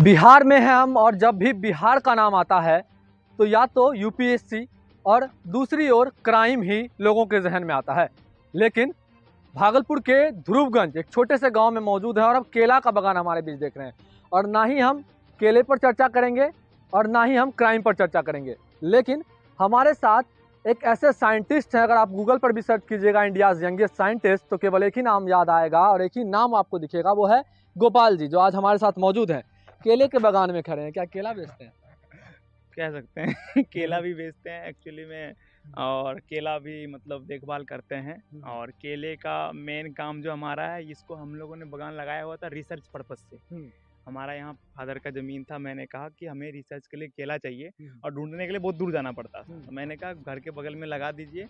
बिहार में हैं हम और जब भी बिहार का नाम आता है तो या तो यूपीएससी और दूसरी ओर क्राइम ही लोगों के जहन में आता है। लेकिन भागलपुर के ध्रुवगंज एक छोटे से गांव में मौजूद है और अब केला का बागान हमारे बीच देख रहे हैं। और ना ही हम केले पर चर्चा करेंगे और ना ही हम क्राइम पर चर्चा करेंगे, लेकिन हमारे साथ एक ऐसे साइंटिस्ट हैं। अगर आप गूगल पर भी सर्च कीजिएगा इंडियाज़ यंगेस्ट साइंटिस्ट तो केवल एक ही नाम याद आएगा और एक ही नाम आपको दिखेगा, वो है गोपाल जी, जो आज हमारे साथ मौजूद हैं। केले के बागान में खड़े हैं। क्या केला बेचते हैं? कह सकते हैं केला भी बेचते हैं एक्चुअली में, और केला भी मतलब देखभाल करते हैं। और केले का मेन काम जो हमारा है, इसको हम लोगों ने बागान लगाया हुआ था रिसर्च पर्पस से। हमारा यहाँ फादर का ज़मीन था, मैंने कहा कि हमें रिसर्च के लिए केला चाहिए और ढूंढने के लिए बहुत दूर जाना पड़ता था, तो मैंने कहा घर के बगल में लगा दीजिए।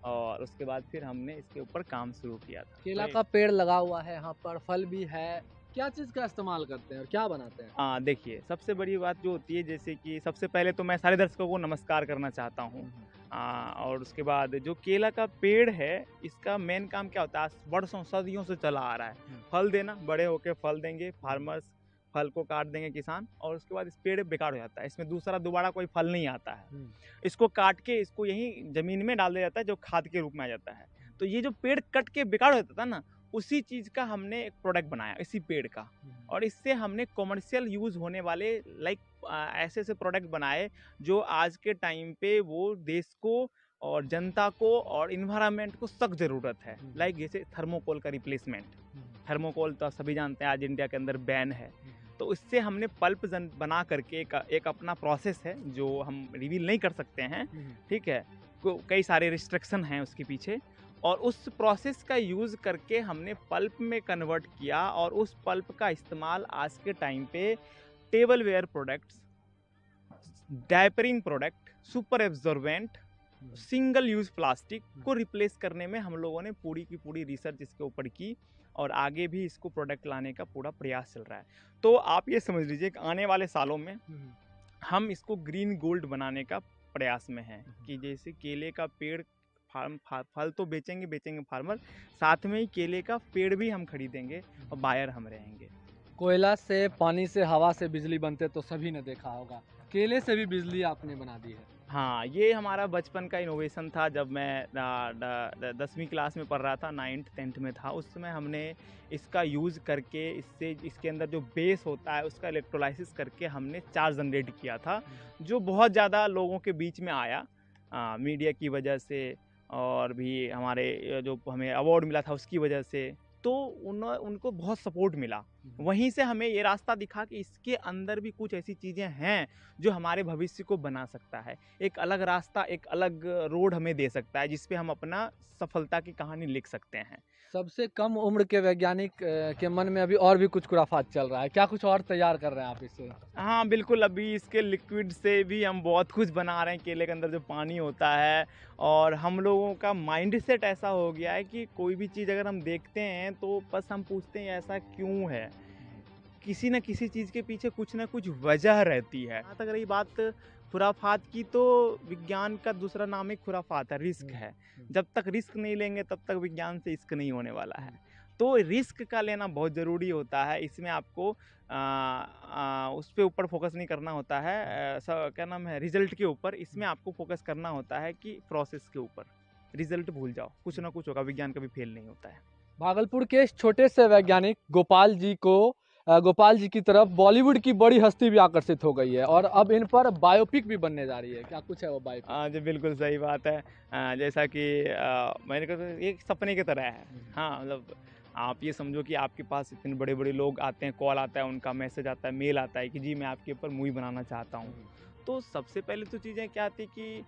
और उसके बाद फिर हमने इसके ऊपर काम शुरू किया था। केला का पेड़ लगा हुआ है, यहाँ पर फल भी है। क्या चीज़ का इस्तेमाल करते हैं और क्या बनाते हैं? हाँ देखिए, सबसे बड़ी बात जो होती है, जैसे कि सबसे पहले तो मैं सारे दर्शकों को नमस्कार करना चाहता हूँ। और उसके बाद जो केला का पेड़ है, इसका मेन काम क्या होता है, वर्षों सदियों से चला आ रहा है। फल देना, बड़े होके फल देंगे, फार्मर्स फल को काट देंगे किसान, और उसके बाद इस पेड़ बेकार हो जाता है, इसमें दूसरा दोबारा कोई फल नहीं आता है। इसको काट के इसको यहीं ज़मीन में डाल दिया जाता है, जो खाद के रूप में आ जाता है। तो ये जो पेड़ कट के बेकार हो जाता था ना, उसी चीज़ का हमने एक प्रोडक्ट बनाया इसी पेड़ का। और इससे हमने कॉमर्शियल यूज़ होने वाले ऐसे ऐसे प्रोडक्ट बनाए जो आज के टाइम पे वो देश को और जनता को और इन्वायरमेंट को सख्त ज़रूरत है। जैसे थर्मोकोल का रिप्लेसमेंट। थर्मोकोल तो सभी जानते हैं आज इंडिया के अंदर बैन है। तो इससे हमने पल्प बना करके एक अपना प्रोसेस है जो हम रिवील नहीं कर सकते हैं, ठीक है। कई सारे रिस्ट्रिक्शन हैं उसके पीछे, और उस प्रोसेस का यूज़ करके हमने पल्प में कन्वर्ट किया। और उस पल्प का इस्तेमाल आज के टाइम पे tableware products, diapering product, super absorbent, single use plastic को रिप्लेस करने में हम लोगों ने पूरी की पूरी रिसर्च इसके ऊपर की, और आगे भी इसको प्रोडक्ट लाने का पूरा प्रयास चल रहा है। तो आप ये समझ लीजिए कि आने वाले सालों में हम इसको ग्रीन गोल्ड बनाने का प्रयास में हैं, कि जैसे केले का पेड़ फल तो बेचेंगे फार्मर, साथ में ही केले का पेड़ भी हम खरीदेंगे और बायर हम रहेंगे। कोयला से, पानी से, हवा से बिजली बनते तो सभी ने देखा होगा, केले से भी बिजली आपने बना दी है। हाँ, ये हमारा बचपन का इनोवेशन था। जब मैं 10वीं क्लास में पढ़ रहा था, 9th 10th में था, उस समय हमने इसका यूज़ करके इसके अंदर जो बेस होता है उसका इलेक्ट्रोलाइसिस करके हमने चार्ज जनरेट किया था, जो बहुत ज़्यादा लोगों के बीच में आया मीडिया की वजह से, और भी हमारे जो हमें अवार्ड मिला था उसकी वजह से। तो उनको बहुत सपोर्ट मिला। वहीं से हमें ये रास्ता दिखा कि इसके अंदर भी कुछ ऐसी चीज़ें हैं जो हमारे भविष्य को बना सकता है, एक अलग रास्ता, एक अलग रोड हमें दे सकता है, जिस पे हम अपना सफलता की कहानी लिख सकते हैं। सबसे कम उम्र के वैज्ञानिक के मन में अभी और भी कुछ खुराफात चल रहा है। क्या कुछ और तैयार कर रहे हैं आप इससे? हाँ बिल्कुल, अभी इसके लिक्विड से भी हम बहुत कुछ बना रहे हैं। केले के अंदर जो पानी होता है, और हम लोगों का माइंड सेट ऐसा हो गया है कि कोई भी चीज़ अगर हम देखते हैं तो बस हम पूछते हैं ऐसा क्यों है। किसी न किसी चीज़ के पीछे कुछ ना कुछ वजह रहती है। जहाँ तक रही बात खुराफात की, तो विज्ञान का दूसरा नाम ही खुराफात है, रिस्क है। जब तक रिस्क नहीं लेंगे तब तक विज्ञान से इश्क नहीं होने वाला है। तो रिस्क का लेना बहुत ज़रूरी होता है। इसमें आपको उस पे ऊपर फोकस नहीं करना होता है, क्या नाम है, रिजल्ट के ऊपर। इसमें आपको फोकस करना होता है कि प्रोसेस के ऊपर। रिजल्ट भूल जाओ, कुछ ना कुछ होगा, विज्ञान कभी फेल नहीं होता है। भागलपुर के इस छोटे से वैज्ञानिक गोपाल जी की तरफ बॉलीवुड की बड़ी हस्ती भी आकर्षित हो गई है और अब इन पर बायोपिक भी बनने जा रही है। क्या कुछ है वो बायोपिक? हाँ जी, बिल्कुल सही बात है। जैसा कि मैंने कहा, एक सपने की तरह है। हाँ, मतलब आप ये समझो कि आपके पास इतने बड़े बड़े लोग आते हैं, कॉल आता है, उनका मैसेज आता है, मेल आता है कि जी मैं आपके ऊपर मूवी बनाना चाहता हूँ। तो सबसे पहले तो चीज़ें क्या थी कि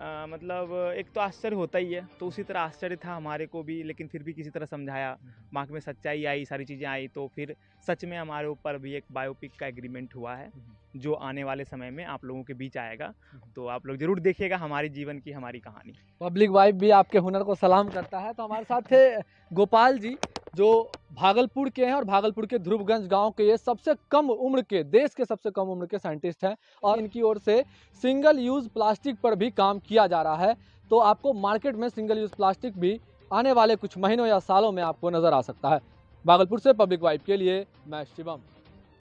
मतलब एक तो आश्चर्य होता ही है, तो उसी तरह आश्चर्य था हमारे को भी, लेकिन फिर भी किसी तरह समझाया, दिमाग में सच्चाई आई, सारी चीज़ें आई, तो फिर सच में हमारे ऊपर भी एक बायोपिक का एग्रीमेंट हुआ है, जो आने वाले समय में आप लोगों के बीच आएगा। तो आप लोग ज़रूर देखिएगा हमारे जीवन की हमारी कहानी। पब्लिक वाइब भी आपके हुनर को सलाम करता है। तो हमारे साथ थे गोपाल जी, जो भागलपुर के हैं और भागलपुर के ध्रुवगंज गांव के ये सबसे कम उम्र के, देश के सबसे कम उम्र के साइंटिस्ट हैं, और इनकी ओर से सिंगल यूज़ प्लास्टिक पर भी काम किया जा रहा है। तो आपको मार्केट में सिंगल यूज़ प्लास्टिक भी आने वाले कुछ महीनों या सालों में आपको नज़र आ सकता है। भागलपुर से पब्लिक वाइब के लिए मैं शिवम।